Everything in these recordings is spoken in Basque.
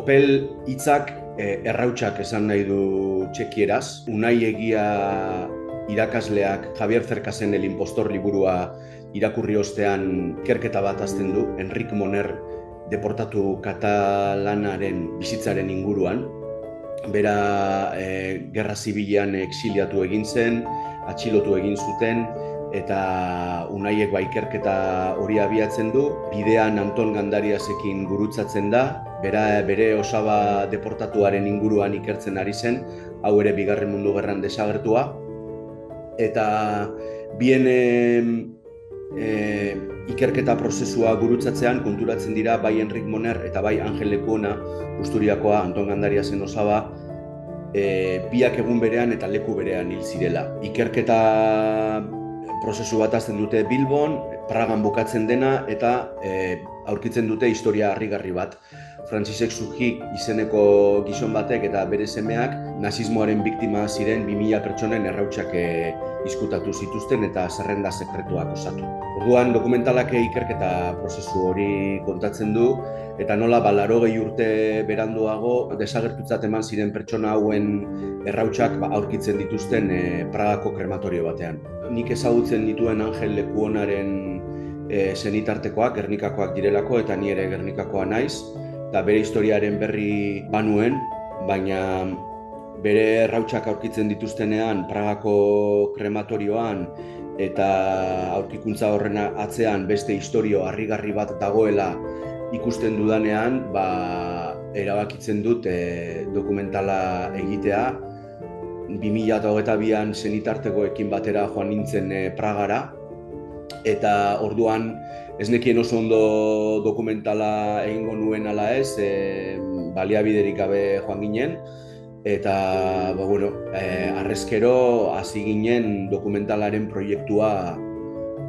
Opel hitzak errautsak esan nahi du txekieraz. Unai Egia irakasleak Javier Cercasen El impostor liburua irakurri ostean ikerketa bat hasten du, Enric Moner deportatu katalanaren bizitzaren inguruan. Bera gerra zibilean exiliatu egin zen, atxilotu egin zuten, eta Unaiek ikerketa hori abiatzen du. Bidean Anton Gandariasekin gurutzatzen da, bere osaba deportatuaren inguruan ikertzen ari zen, hau ere Bigarren Mundu Gerran desagertua. Eta bien ikerketa prozesua gurutzatzean konturatzen dira bai Enric Moner eta bai Angel Lekuona, Busturiakoa, Anton Gandariasen osaba, biak egun berean eta leku berean hil zirela. Ikerketa prozesu bat hasten dute Bilbon, Pragan bukatzen dena, eta aurkitzen dute historia harrigarri bat. Francisek Suchik izeneko gizon batek eta bere semeak nazismoaren biktima ziren 2000 pertsonen errautsak izkutatu zituzten eta zerrenda sekretuak osatu. Orduan dokumentalak ikerketa prozesu hori kontatzen du, eta nola 80 urte beranduago desagertutzat eman ziren pertsona hauen errautsak aurkitzen dituzten Pragako krematorio batean. Nik ezagutzen dituen Angel Lekuonaren senitartekoak, Gernikakoak direlako, eta ni ere Gernikakoa naiz, eta bere historiaren berri banuen, baina bere errautsak aurkitzen dituztenean Pragako krematorioan eta aurkikuntza horren atzean beste historio harrigarri bat dagoela ikusten dudanean, erabakitzen dut dokumentala egitea. 2022an senitartekoekin batera joan nintzen Pragara, eta orduan ez nekien oso ondo dokumentala egingo nuen ala ez, baliabiderik gabe joan ginen, eta harrezkero hasi ginen dokumentalaren proiektua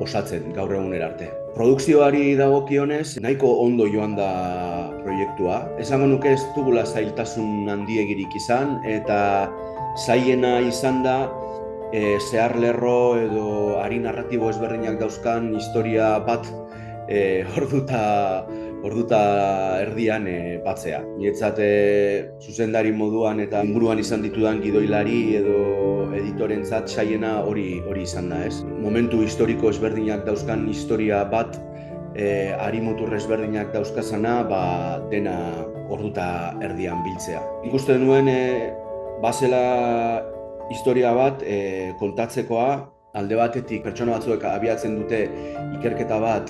osatzen gaur egunera arte. Produkzioari dagokionez nahiko ondo joan da proiektua. Esango nuke ez dugula zailtasun handiegirik izan, eta zailena izan da zehar lerro edo ari narratibo ezberdinak dauzkan historia bat orduta erdian batzea. Niretzat zuzendari moduan eta inguruan izan ditudan gidoilari edo editorentzat zailena hori izan da, ez? Momentu historiko ezberdinak dauzkan historia bat, ari mutur ezberdinak dauzkazana, dena orduta erdian biltzea. Ikusten nuen bazela historia bat kontatzekoa, alde batetik pertsona batzuek abiatzen dute ikerketa bat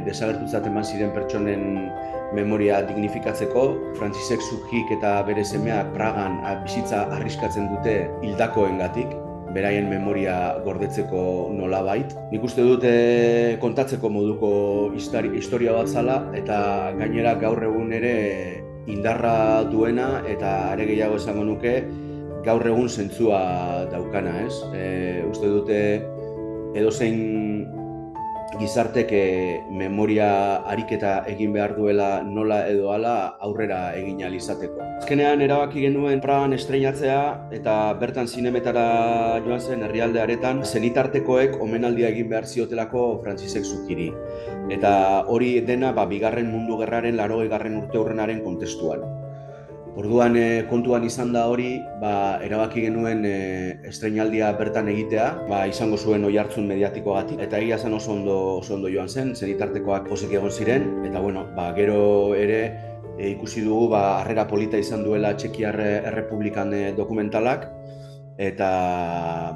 desagertutzat eman ziren pertsonen memoria dignifikatzeko. Francisek Suchik eta bere semeak Pragan bizitza arriskatzen dute hildakoengatik, beraien memoria gordetzeko nolabait. Nik uste dut kontatzeko moduko historia bat zala, eta gainera gaur egun ere indarra duena, eta are gehiago esango nuke, gaur egun zentzua daukana, ez? Uste dute edozein gizartek memoria ariketa egin behar duela nola edo hala aurrera egin ahal izateko. Azkenean erabaki genuen Pragan estreinatzea, eta bertan zinemetara joan zen herrialde haretan senitartekoek omenaldia egin behar ziotelako Francisek Suchiri. Eta hori dena Bigarren Mundu Gerraren 80. urteurrenaren kontestuan. Orduan kontuan izan da hori, erabaki genuen estreinaldia bertan egitea, izango zuen oihartzun mediatikoagatik, eta egia zen oso ondo joan zen, senitartekoak pozik egon ziren, eta gero ere ikusi dugu harrera polita izan duela Txekiar Errepublikan dokumentalak, eta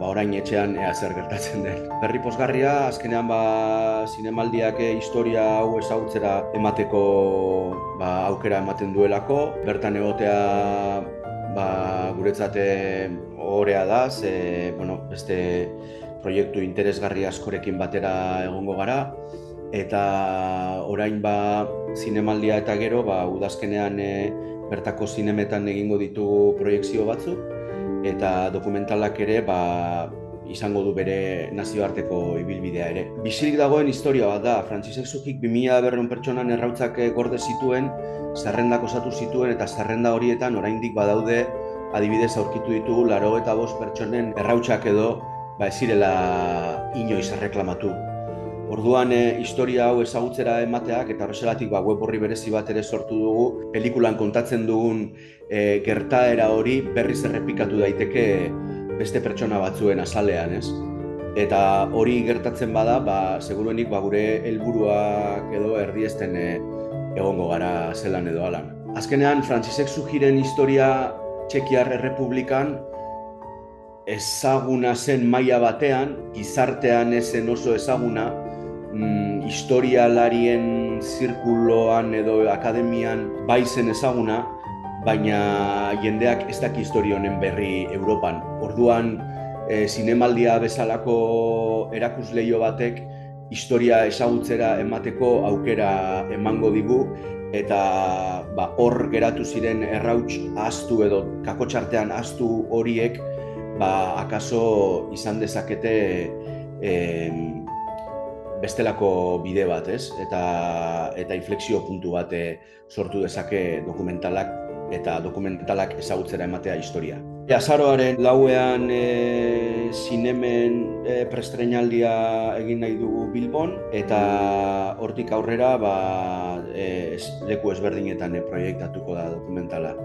orain etxean ea zer gertatzen den. Berri pozgarria, azkenean zinemaldiak historia hau ezagutzera emateko aukera ematen duelako. Bertan egotea guretzat ohorea da, beste proiektu interesgarri askorekin batera egongo gara, eta orain zinemaldia eta gero udazkenean bertako zinemetan egingo ditugu proiekzio batzuk, eta dokumentalak ere izango du bere nazioarteko ibilbidea ere. Bizirik dagoen historia bat da. Francisek Suchik 2200 pertsonan errautzak gorde zituen, zerrendak osatu zituen, eta zerrenda horietan oraindik badaude, adibidez aurkitu ditugu 85 pertsonen errautsak edo ez zirela inoiz erreklamatu. Orduan historia hau ezagutzera emateak eta horrexegatik web orri berezi bat ere sortu dugu, pelikulan kontatzen dugun gertaera hori berriz errepikatu daiteke beste pertsona batzuen azalean, ez? Eta hori gertatzen bada, seguruenik gure helburuak edo erdiesten egongo gara zelan edo alan. Azkenean, Francisek Sujiren historia Txekiar Errepublikan ezaguna zen maila batean, gizartean ezen oso ezaguna, historialarien zirkuloan edo akademian bai zen ezaguna, baina jendeak ez daki historia honen berri Europan. Orduan, zinemaldia bezalako erakusleio batek historia ezagutzera emateko aukera emango digu, eta hor geratu ziren errauts ahaztu edo kakotxartean ahaztu horiek akaso izan dezakete bestelako bide bat, ez? Eta inflexio puntu bat sortu dezake dokumentalak eta dokumentalak ezagutzera ematea historia. Azaroaren 4ean zinemen prestreinaldia egin nahi dugu Bilbon, eta hortik aurrera leku ezberdinetan proiektatuko da dokumentala.